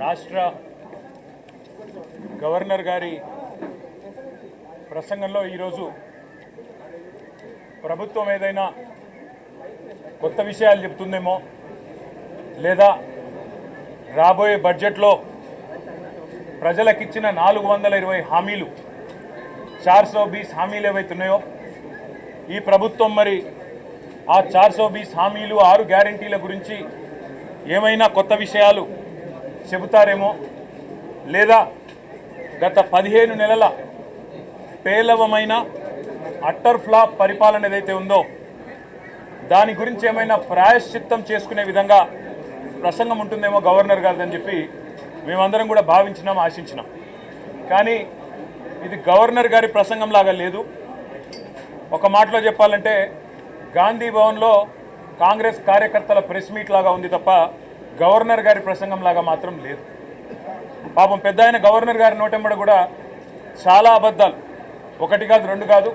రాష్ట్ర గవర్నర్ గారి ప్రసంగంలో ఈరోజు ప్రభుత్వం ఏదైనా కొత్త విషయాలు చెప్తుందేమో లేదా రాబోయే బడ్జెట్లో ప్రజలకిచ్చిన 420 హామీలు 420 హామీలు ఏవైతున్నాయో ఈ ప్రభుత్వం మరి ఆ 420 హామీలు 6 గ్యారంటీల గురించి ఏమైనా కొత్త విషయాలు చెబుతారేమో లేదా గత 15 నెలల పేలవమైన అట్టర్ ఫ్లాప్ పరిపాలన ఏదైతే ఉందో దాని గురించి ఏమైనా ప్రాయశ్చిత్తం చేసుకునే విధంగా ప్రసంగం ఉంటుందేమో గవర్నర్ గారిదని చెప్పి మేమందరం కూడా భావించినాం, ఆశించినాం. కానీ ఇది గవర్నర్ గారి ప్రసంగం లాగా లేదు. ఒక మాటలో చెప్పాలంటే గాంధీ భవన్లో కాంగ్రెస్ కార్యకర్తల ప్రెస్ మీట్ లాగా ఉంది తప్ప గవర్నర్ గారి ప్రసంగం లాగా మాత్రం లేదు. పాపం పెద్ద ఆయన గవర్నర్ గారి నోటెంబడ కూడా చాలా అబద్ధాలు, ఒకటి కాదు రెండు కాదు,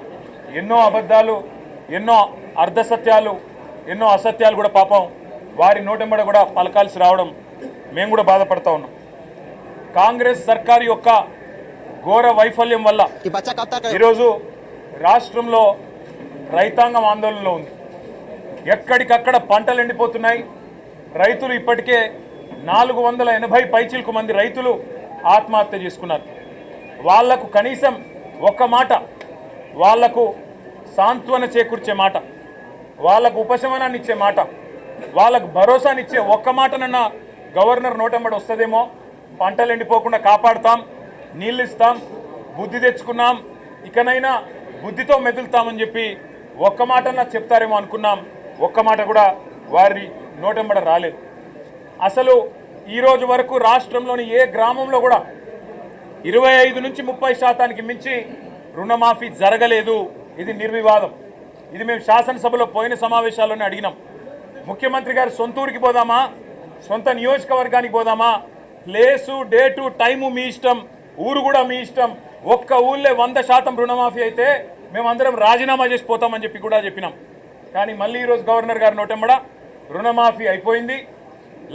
ఎన్నో అబద్ధాలు, ఎన్నో అర్ధసత్యాలు, ఎన్నో అసత్యాలు కూడా పాపం వారి నోటెంబడ కూడా పలకాల్సి రావడం మేము కూడా బాధపడతా ఉన్నాం. కాంగ్రెస్ సర్కారు యొక్క ఘోర వైఫల్యం వల్ల ఈరోజు రాష్ట్రంలో రైతాంగం ఆందోళనలో ఉంది. ఎక్కడికక్కడ పంటలు ఎండిపోతున్నాయి. రైతులు ఇప్పటికే 480 పైచిలకు మంది రైతులు ఆత్మహత్య చేసుకున్నారు. వాళ్లకు కనీసం ఒక్క మాట, వాళ్లకు సాంత్వన చేకూర్చే మాట, వాళ్లకు ఉపశమనాన్ని ఇచ్చే మాట, వాళ్ళకు భరోసానిచ్చే ఒక్క మాటనన్నా గవర్నర్ నోటెంబడి వస్తుందేమో. పంటలు ఎండిపోకుండా కాపాడుతాం, నీళ్ళు ఇస్తాం, బుద్ధి తెచ్చుకున్నాం, ఇకనైనా బుద్ధితో మెదులుతామని చెప్పి ఒక్క మాటన్నా చెప్తారేమో అనుకున్నాం. ఒక్క మాట కూడా వారి నోటెంబడ రాలేదు. అసలు ఈరోజు వరకు రాష్ట్రంలోని ఏ గ్రామంలో కూడా 25 నుంచి 30% మించి రుణమాఫీ జరగలేదు. ఇది నిర్వివాదం. ఇది మేము శాసనసభలో పోయిన సమావేశాల్లోనే అడిగినాం. ముఖ్యమంత్రి గారు సొంత ఊరికి పోదామా, సొంత నియోజకవర్గానికి పోదామా, ప్లేసు, డేటు, టైము మీ ఇష్టం, ఊరు కూడా మీ ఇష్టం. ఒక్క ఊళ్ళే 100% రుణమాఫీ అయితే మేమందరం రాజీనామా చేసి పోతామని చెప్పి కూడా చెప్పినాం. కానీ మళ్ళీ ఈరోజు గవర్నర్ గారి నోటెంబడ రుణమాఫీ అయిపోయింది,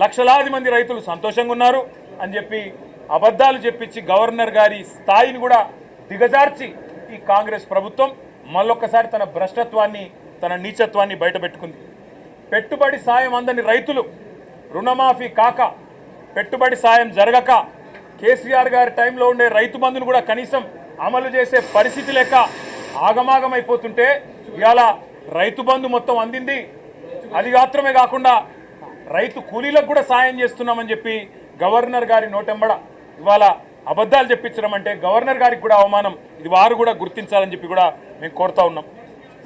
లక్షలాది మంది రైతులు సంతోషంగా ఉన్నారు అని చెప్పి అబద్ధాలు చెప్పించి గవర్నర్ గారి స్థాయిని కూడా దిగజార్చి ఈ కాంగ్రెస్ ప్రభుత్వం మళ్ళొక్కసారి తన భ్రష్టత్వాన్ని, తన నీచత్వాన్ని బయటపెట్టుకుంది. పెట్టుబడి సాయం అందని రైతులు రుణమాఫీ కాక, పెట్టుబడి సాయం జరగక, కేసీఆర్ గారి టైంలో ఉండే రైతు బంధును కూడా కనీసం అమలు చేసే పరిస్థితి లేక ఆగమాగమైపోతుంటే ఇవాళ రైతు బంధు మొత్తం అందింది. అది మాత్రమే కాకుండా రైతు కూలీలకు కూడా సాయం చేస్తున్నామని చెప్పి గవర్నర్ గారి నోటెంబడ ఇవాళ అబద్ధాలు చెప్పించడం అంటే గవర్నర్ గారికి కూడా అవమానం. ఇది వారు కూడా గుర్తించాలని చెప్పి కూడా మేము కోరుతా ఉన్నాం.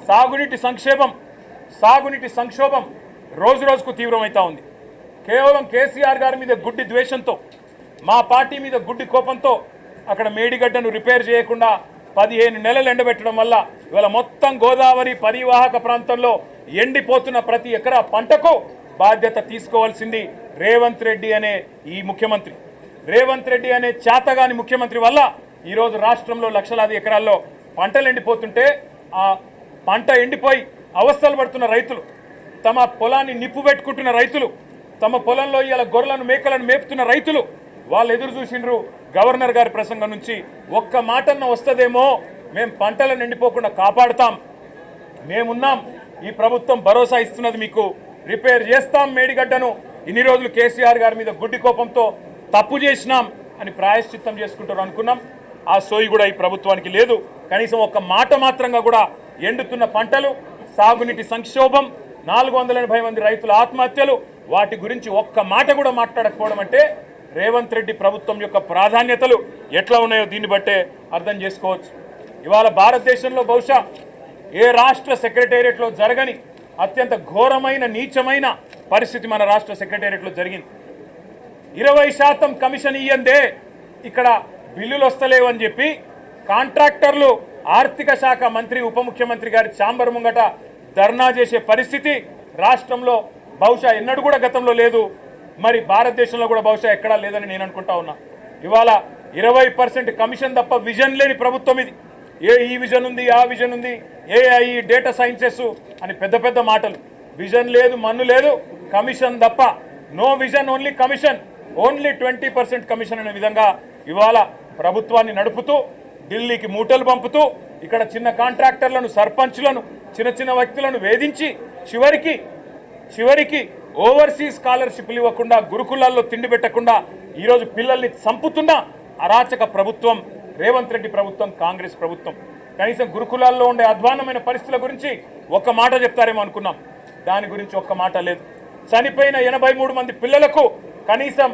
సాగునీటి సంక్షోభం రోజు రోజుకు తీవ్రమవుతా ఉంది. కేవలం కేసీఆర్ గారి మీద గుడ్డి ద్వేషంతో, మా పార్టీ మీద గుడ్డి కోపంతో అక్కడ మేడిగడ్డను రిపేర్ చేయకుండా 15 నెలలు ఎండబెట్టడం వల్ల ఇవాళ మొత్తం గోదావరి పరివాహక ప్రాంతంలో ఎండిపోతున్న ప్రతి ఎకరా పంటకు బాధ్యత తీసుకోవాల్సింది రేవంత్ రెడ్డి అనే ఈ ముఖ్యమంత్రి. రేవంత్ రెడ్డి అనే చేతగాని ముఖ్యమంత్రి వల్ల ఈరోజు రాష్ట్రంలో లక్షలాది ఎకరాల్లో పంటలు ఎండిపోతుంటే, ఆ పంట ఎండిపోయి అవస్థలు పడుతున్న రైతులు, తమ పొలాన్ని నిప్పు పెట్టుకుంటున్న రైతులు, తమ పొలంలో ఇలా గొర్రెలను మేకలను మేపుతున్న రైతులు వాళ్ళు ఎదురు చూసిండ్రు గవర్నర్ గారి ప్రసంగం నుంచి. ఒక్క మాటన్న వస్తుందేమో, మేము పంటలను ఎండిపోకుండా కాపాడుతాం, మేమున్నాం, ఈ ప్రభుత్వం భరోసా ఇస్తున్నది, మీకు రిపేర్ చేస్తాం మేడిగడ్డను, ఇన్ని రోజులు కేసీఆర్ గారి మీద గుడ్డి కోపంతో తప్పు చేసినాం అని ప్రాయశ్చిత్తం చేసుకుంటారు అనుకున్నాం. ఆ సోయి కూడా ఈ ప్రభుత్వానికి లేదు. కనీసం ఒక్క మాట మాత్రంగా కూడా ఎండుతున్న పంటలు, సాగునీటి సంక్షోభం, 480 మంది రైతుల ఆత్మహత్యలు, వాటి గురించి ఒక్క మాట కూడా మాట్లాడకపోవడం అంటే రేవంత్ రెడ్డి ప్రభుత్వం యొక్క ప్రాధాన్యతలు ఎట్లా ఉన్నాయో దీన్ని బట్టే అర్థం చేసుకోవచ్చు. ఇవాళ భారతదేశంలో బహుశా ఏ రాష్ట్ర సెక్రటేరియట్లో జరగని అత్యంత ఘోరమైన, నీచమైన పరిస్థితి మన రాష్ట్ర సెక్రటేరియట్లో జరిగింది. 20% కమిషన్ ఇయ్యందే ఇక్కడ బిల్లులు వస్తలేవని చెప్పి కాంట్రాక్టర్లు ఆర్థిక శాఖ మంత్రి, ఉప ముఖ్యమంత్రి గారి ఛాంబర్ ముంగట ధర్నా చేసే పరిస్థితి రాష్ట్రంలో బహుశా ఎన్నడూ కూడా గతంలో లేదు. మరి భారతదేశంలో కూడా బహుశా ఎక్కడా లేదని నేను అనుకుంటా ఉన్నా. ఇవాళ 20% కమిషన్ తప్ప విజన్ లేని ప్రభుత్వం ఇది. ఈ విజన్ ఉంది, ఆ విజన్ ఉంది, ఏఐ, డేటా సైన్సెస్ అని పెద్ద పెద్ద మాటలు. విజన్ లేదు, మన్ను లేదు, కమిషన్ తప్ప. No vision, only commission. Only 20% commission అనే విధంగా ఇవాళ ప్రభుత్వాన్ని నడుపుతూ ఢిల్లీకి మూటలు పంపుతూ ఇక్కడ చిన్న కాంట్రాక్టర్లను సర్పంచ్లను చిన్న చిన్న వ్యక్తులను వేధించి చివరికి ఓవర్సీస్ స్కాలర్షిప్లు ఇవ్వకుండా గురుకులాల్లో తిండి పెట్టకుండా ఈరోజు పిల్లల్ని చంపుతున్న అరాచక ప్రభుత్వం రేవంత్ రెడ్డి ప్రభుత్వం, కాంగ్రెస్ ప్రభుత్వం. కనీసం గురుకులాల్లో ఉండే అధ్వాన్నమైన పరిస్థితుల గురించి ఒక్క మాట చెప్తారేమో అనుకున్నాం. దాని గురించి ఒక్క మాట లేదు. చనిపోయిన 83 మంది పిల్లలకు కనీసం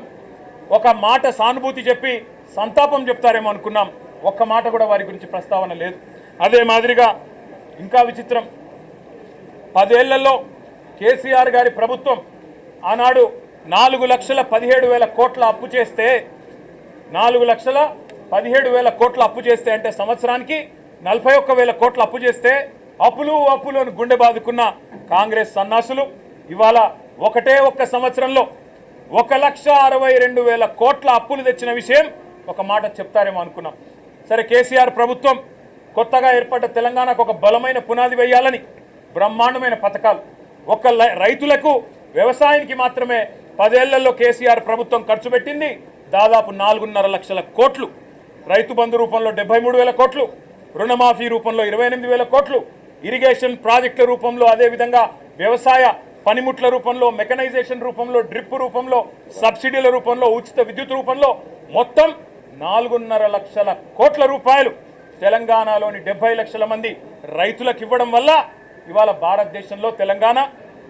ఒక మాట సానుభూతి చెప్పి సంతాపం చెప్తారేమో అనుకున్నాం. ఒక్క మాట కూడా వారి గురించి ప్రస్తావన లేదు. అదే మాదిరిగా ఇంకా విచిత్రం, 10 ఏళ్లలో కేసీఆర్ గారి ప్రభుత్వం ఆనాడు 4,17,000 కోట్ల అప్పు చేస్తే 4,17,000 కోట్ల అప్పు చేస్తే అంటే సంవత్సరానికి 41,000 కోట్ల అప్పు చేస్తే అప్పులు అని గుండె బాదుకున్న కాంగ్రెస్ సన్నాసులు ఇవాళ ఒక్క సంవత్సరంలో 1,62,000 కోట్ల అప్పులు తెచ్చిన విషయం ఒక మాట చెప్తారేమో అనుకున్నాం. సరే, కేసీఆర్ ప్రభుత్వం కొత్తగా ఏర్పడ్డ తెలంగాణకు ఒక బలమైన పునాది వేయాలని బ్రహ్మాండమైన పథకాలు రైతులకు వ్యవసాయానికి మాత్రమే 10 ఏళ్లలో కేసీఆర్ ప్రభుత్వం ఖర్చు పెట్టింది దాదాపు 4.5 లక్షల కోట్లు. రైతు బంధు రూపంలో 73,000 కోట్లు, రుణమాఫీ రూపంలో 28,000 కోట్లు, ఇరిగేషన్ ప్రాజెక్టుల రూపంలో, అదేవిధంగా వ్యవసాయ పనిముట్ల రూపంలో, మెకనైజేషన్ రూపంలో, డ్రిప్ రూపంలో, సబ్సిడీల రూపంలో, ఉచిత విద్యుత్ రూపంలో మొత్తం 4.5 లక్షల కోట్ల రూపాయలు తెలంగాణలోని 70 లక్షల మంది రైతులకు ఇవ్వడం వల్ల ఇవాళ భారతదేశంలో తెలంగాణ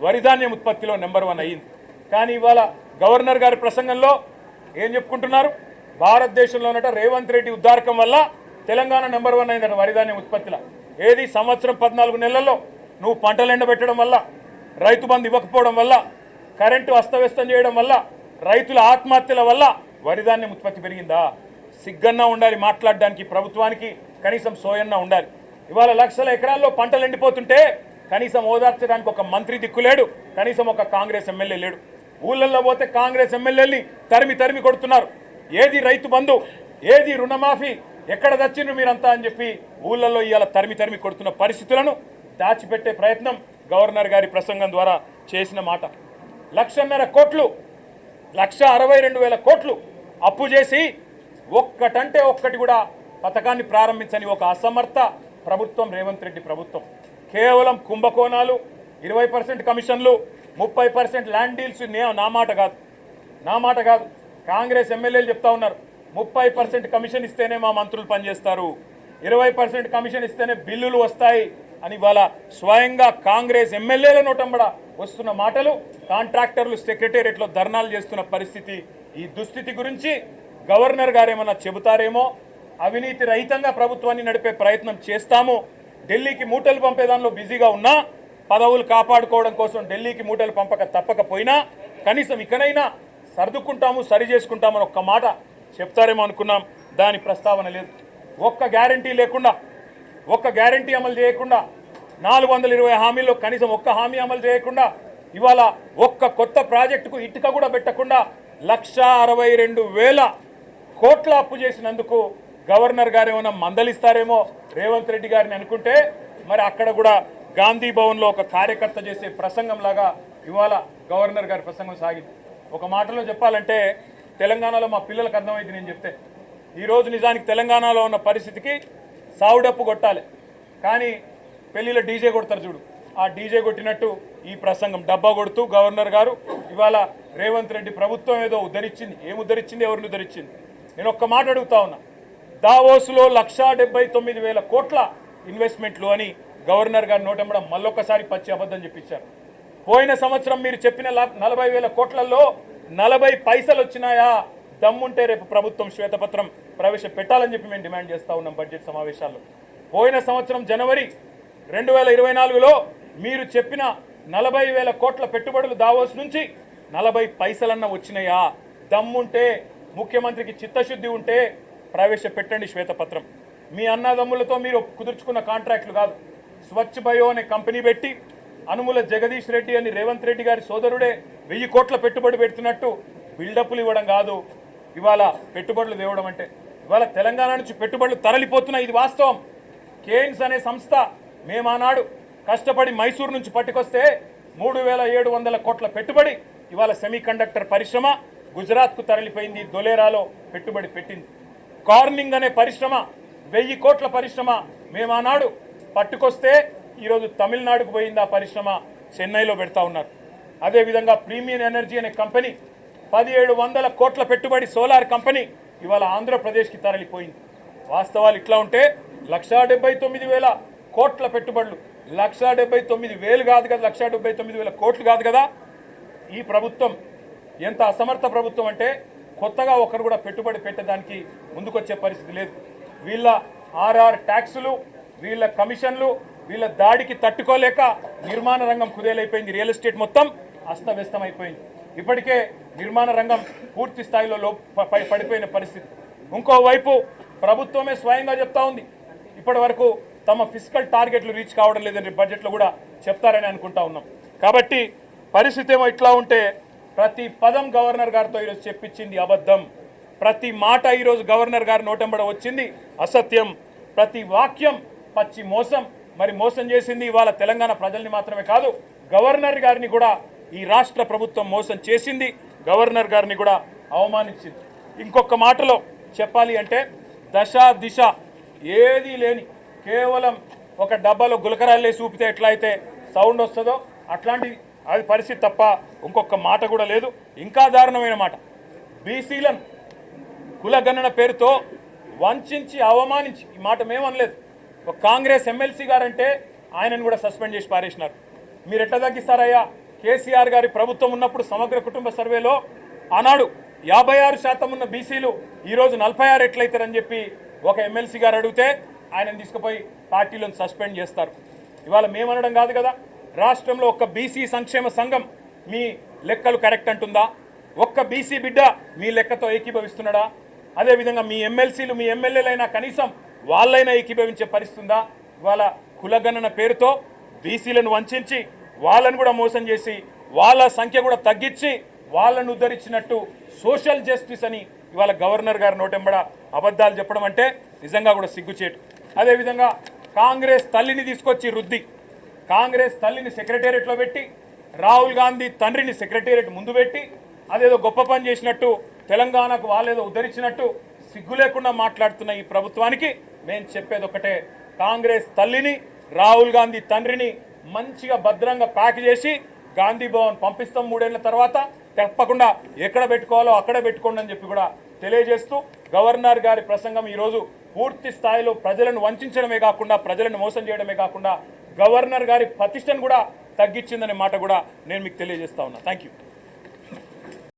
వరిధాన్యం ఉత్పత్తిలో నెంబర్ 1 అయ్యింది. కానీ ఇవాళ గవర్నర్ గారి ప్రసంగంలో ఏం చెప్పుకుంటున్నారు? భారతదేశంలోనట రేవంత్ రెడ్డి ఉద్దారకం వల్ల తెలంగాణ నెంబర్ 1 అయిందట వరిధాన్యం ఉత్పత్తిలో. ఏది సంవత్సరం 14 నెలల్లో నువ్వు పంటలు ఎండబెట్టడం వల్ల, రైతు బంధు ఇవ్వకపోవడం వల్ల, కరెంటు అస్తవ్యస్తం చేయడం వల్ల, రైతుల ఆత్మహత్యల వల్ల వరిధాన్యం ఉత్పత్తి పెరిగిందా? సిగ్గన్నా ఉండాలి మాట్లాడడానికి ప్రభుత్వానికి, కనీసం సోయన్నా ఉండాలి. ఇవాళ లక్షల ఎకరాల్లో పంటలు ఎండిపోతుంటే కనీసం ఓదార్చడానికి ఒక మంత్రి దిక్కులేడు, కనీసం ఒక కాంగ్రెస్ ఎమ్మెల్యే లేడు. ఊళ్ళల్లో పోతే కాంగ్రెస్ ఎమ్మెల్యేని తరిమి కొడుతున్నారు. ఏది రైతు బంధు, ఏది రుణమాఫీ, ఎక్కడ తెచ్చిండ్రు మీరంతా అని చెప్పి ఊళ్ళల్లో ఇవాళ తరిమి కొడుతున్న పరిస్థితులను దాచిపెట్టే ప్రయత్నం గవర్నర్ గారి ప్రసంగం ద్వారా చేసిన మాట. 1,50,000 కోట్లు, 1,62,000 కోట్లు అప్పు చేసి ఒక్కటంటే ఒక్కటి కూడా పథకాన్ని ప్రారంభించని ఒక అసమర్థ ప్రభుత్వం రేవంత్ రెడ్డి ప్రభుత్వం. కేవలం కుంభకోణాలు, 20% కమిషన్లు, 30% ల్యాండ్ డీల్స్. నా మాట కాదు, కాంగ్రెస్ ఎమ్మెల్యేలు చెప్తా ఉన్నారు 30% కమిషన్ ఇస్తేనే మా మంత్రులు పనిచేస్తారు, 20% కమిషన్ ఇస్తేనే బిల్లులు వస్తాయి అని వాళ్ళ స్వయంగా కాంగ్రెస్ ఎమ్మెల్యేల నోటంబడ వస్తున్న మాటలు, కాంట్రాక్టర్లు సెక్రటేరియట్లో ధర్నాలు చేస్తున్న పరిస్థితి. ఈ దుస్థితి గురించి గవర్నర్ గారు ఏమన్నా చెబుతారేమో. అవినీతి రహితంగా ప్రభుత్వాన్ని నడిపే ప్రయత్నం చేస్తాము. ఢిల్లీకి మూటలు పంపేదానిలో బిజీగా ఉన్నా, పదవులు కాపాడుకోవడం కోసం ఢిల్లీకి మూటలు తప్పకపోయినా కనీసం ఇకనైనా సర్దుకుంటాము, సరి చేసుకుంటామని ఒక్క మాట చెప్తారేమో అనుకున్నాం. దాని ప్రస్తావన లేదు. ఒక్క గ్యారంటీ లేకుండా, ఒక్క గ్యారంటీ అమలు చేయకుండా, 420 హామీల్లో కనీసం ఒక్క హామీ అమలు చేయకుండా, ఇవాళ ఒక్క కొత్త ప్రాజెక్టుకు ఇటుక కూడా పెట్టకుండా 1,62,000 కోట్ల అప్పు చేసినందుకు గవర్నర్ గారు ఏమైనా మందలిస్తారేమో రేవంత్ రెడ్డి గారిని అనుకుంటే, మరి అక్కడ కూడా గాంధీ భవన్లో ఒక కార్యకర్త చేసే ప్రసంగం లాగా ఇవాళ గవర్నర్ గారి ప్రసంగం సాగింది. ఒక మాటలో చెప్పాలంటే తెలంగాణలో మా పిల్లలకు అర్థమైంది నేను చెప్తే. ఈరోజు నిజానికి తెలంగాణలో ఉన్న పరిస్థితికి సావుడప్పు కొట్టాలి, కానీ పెళ్లిలో డీజే కొడతారు చూడు, ఆ డీజే కొట్టినట్టు ఈ ప్రసంగం డబ్బా కొడుతూ గవర్నర్ గారు ఇవాళ రేవంత్ రెడ్డి ప్రభుత్వం ఏదో ఉద్ధరించింది. ఏం ఉద్ధరించింది? ఎవరిని ఉద్ధరించింది? నేను ఒక్క మాట అడుగుతా ఉన్నా. దావోస్లో 1,79,000 కోట్ల ఇన్వెస్ట్మెంట్లు అని గవర్నర్ గారు నోటెంబడం మళ్ళొక్కసారి పచ్చి అబద్ధం చెప్పించారు. పోయిన సంవత్సరం మీరు చెప్పిన 40,000 కోట్లలో 40 పైసలు వచ్చినాయా? దమ్ముంటే రేపు ప్రభుత్వం శ్వేతపత్రం ప్రవేశపెట్టాలని చెప్పి మేము డిమాండ్ చేస్తూ ఉన్నాం బడ్జెట్ సమావేశాల్లో. పోయిన సంవత్సరం జనవరి 2024లో మీరు చెప్పిన 40,000 కోట్ల పెట్టుబడులు దావోస్ నుంచి 40 పైసలన్నా వచ్చినాయా? దమ్ముంటే, ముఖ్యమంత్రికి చిత్తశుద్ధి ఉంటే ప్రవేశపెట్టండి శ్వేతపత్రం. మీ అన్నదమ్ములతో మీరు కుదుర్చుకున్న కాంట్రాక్టులు కాదు. స్వచ్ఛ బయో అనే కంపెనీ పెట్టి అనుముల జగదీష్ రెడ్డి అని రేవంత్ రెడ్డి గారి సోదరుడే 1000 కోట్ల పెట్టుబడి పెడుతున్నట్టు బిల్డప్లు ఇవ్వడం కాదు ఇవాళ పెట్టుబడులు తేవడం అంటే. ఇవాళ తెలంగాణ నుంచి పెట్టుబడులు తరలిపోతున్నాయి, ఇది వాస్తవం. కేయిన్స్ అనే సంస్థ మేమానాడు కష్టపడి మైసూరు నుంచి పట్టుకొస్తే 3,700 కోట్ల పెట్టుబడి ఇవాళ సెమీ కండక్టర్ పరిశ్రమ గుజరాత్కు తరలిపోయింది, దొలేరాలో పెట్టుబడి పెట్టింది. కార్నింగ్ అనే పరిశ్రమ 1000 కోట్ల పరిశ్రమ మేము ఆనాడు పట్టుకొస్తే ఈరోజు తమిళనాడుకు పోయింది. ఆ పరిశ్రమ చెన్నైలో పెడతా ఉన్నారు. అదేవిధంగా ప్రీమియం ఎనర్జీ అనే కంపెనీ 1700 కోట్ల పెట్టుబడి సోలార్ కంపెనీ ఇవాళ ఆంధ్రప్రదేశ్కి తరలిపోయింది. వాస్తవాలు ఇట్లా ఉంటే 1,79,000 కోట్ల పెట్టుబడులు, 1,79,000 కాదు కదా, 1,79,000 కోట్లు కాదు కదా. ఈ ప్రభుత్వం ఎంత అసమర్థ ప్రభుత్వం అంటే కొత్తగా ఒకరు కూడా పెట్టుబడి పెట్టడానికి ముందుకొచ్చే పరిస్థితి లేదు. వీళ్ళ ఆర్ఆర్ ట్యాక్సులు, వీళ్ళ కమిషన్లు, వీళ్ళ దాడికి తట్టుకోలేక నిర్మాణ రంగం కుదేలైపోయింది. రియల్ ఎస్టేట్ మొత్తం అస్తవ్యస్తం అయిపోయింది. ఇప్పటికే నిర్మాణ రంగం పూర్తి స్థాయిలో పడిపోయిన పరిస్థితి. ఇంకోవైపు ప్రభుత్వమే స్వయంగా చెప్తా ఉంది ఇప్పటి వరకు తమ ఫిస్కల్ టార్గెట్లు రీచ్ కావడం లేదని బడ్జెట్లో కూడా చెప్తారని అనుకుంటా ఉన్నాం. కాబట్టి పరిస్థితి ఏమో ఇట్లా ఉంటే ప్రతి పదం గవర్నర్ గారితో ఈరోజు చెప్పించింది అబద్ధం, ప్రతి మాట ఈరోజు గవర్నర్ గారి నోటెంబడ వచ్చింది అసత్యం, ప్రతి వాక్యం పచ్చి మోసం. మరి మోసం చేసింది ఇవాళ తెలంగాణ ప్రజల్ని మాత్రమే కాదు, గవర్నర్ గారిని కూడా ఈ రాష్ట్ర ప్రభుత్వం మోసం చేసింది, గవర్నర్ గారిని కూడా అవమానించింది. ఇంకొక మాటలో చెప్పాలి అంటే దశ దిశ ఏదీ లేని కేవలం ఒక డబ్బాలో గులకరాలు వేసి ఊపితే ఎట్లా అయితే సౌండ్ వస్తుందో అట్లాంటి అది పరిస్థితి తప్ప ఇంకొక మాట కూడా లేదు. ఇంకా దారుణమైన మాట, బీసీలను కులగణన పేరుతో వంచి అవమానించి, ఈ మాట మేమనలేదు, ఒక కాంగ్రెస్ ఎమ్మెల్సీ గారంటే ఆయనను కూడా సస్పెండ్ చేసి పారేసినారు. మీరు ఎట్లా తగ్గిస్తారయ్యా? కేసీఆర్ గారి ప్రభుత్వం ఉన్నప్పుడు సమగ్ర కుటుంబ సర్వేలో ఆనాడు 56% ఉన్న బీసీలు ఈరోజు 46 ఎట్లయితారని చెప్పి ఒక ఎమ్మెల్సీ గారు అడిగితే ఆయనను తీసుకుపోయి పార్టీలను సస్పెండ్ చేస్తారు. ఇవాళ మేమనడం కాదు కదా, రాష్ట్రంలో ఒక్క బీసీ సంక్షేమ సంఘం మీ లెక్కలు కరెక్ట్ అంటుందా? ఒక్క బీసీ బిడ్డ మీ లెక్కతో ఏకీభవిస్తున్నాడా? అదేవిధంగా మీ ఎమ్మెల్సీలు మీ ఎమ్మెల్యేలైనా కనీసం వాళ్ళైనా ఏకీభవించే పరిస్థితి ఉందా? ఇవాళ కులగణన పేరుతో బీసీలను వంచి వాళ్ళను కూడా మోసం చేసి వాళ్ళ సంఖ్య కూడా తగ్గించి వాళ్ళను ఉద్ధరించినట్టు సోషల్ జస్టిస్ అని ఇవాళ గవర్నర్ గారు నోటెంబడ అబద్ధాలు చెప్పడం అంటే నిజంగా కూడా సిగ్గుచేటు. అదేవిధంగా కాంగ్రెస్ తల్లిని తీసుకొచ్చి రుద్ది, కాంగ్రెస్ తల్లిని సెక్రటేరియట్లో పెట్టి, రాహుల్ గాంధీ తండ్రిని సెక్రటేరియట్ ముందు పెట్టి అదేదో గొప్ప పని చేసినట్టు, తెలంగాణకు వాళ్ళేదో ఉద్ధరించినట్టు సిగ్గు లేకుండా మాట్లాడుతున్న ఈ ప్రభుత్వానికి మేము చెప్పేది ఒకటే, కాంగ్రెస్ తల్లిని రాహుల్ గాంధీ తండ్రిని మంచిగా భద్రంగా ప్యాక్ చేసి గాంధీ భవన్ పంపిస్తాం 3 ఏళ్ల తర్వాత, తప్పకుండా ఎక్కడ పెట్టుకోవాలో అక్కడ పెట్టుకోండి అని చెప్పి కూడా తెలియజేస్తూ, గవర్నర్ గారి ప్రసంగం ఈరోజు పూర్తి స్థాయిలో ప్రజలను వంచడమే కాకుండా, ప్రజలను మోసం చేయడమే కాకుండా గవర్నర్ గారి ప్రతిష్టను కూడా తగ్గించిందనే మాట కూడా నేను మీకు తెలియజేస్తా ఉన్నా. Thank you.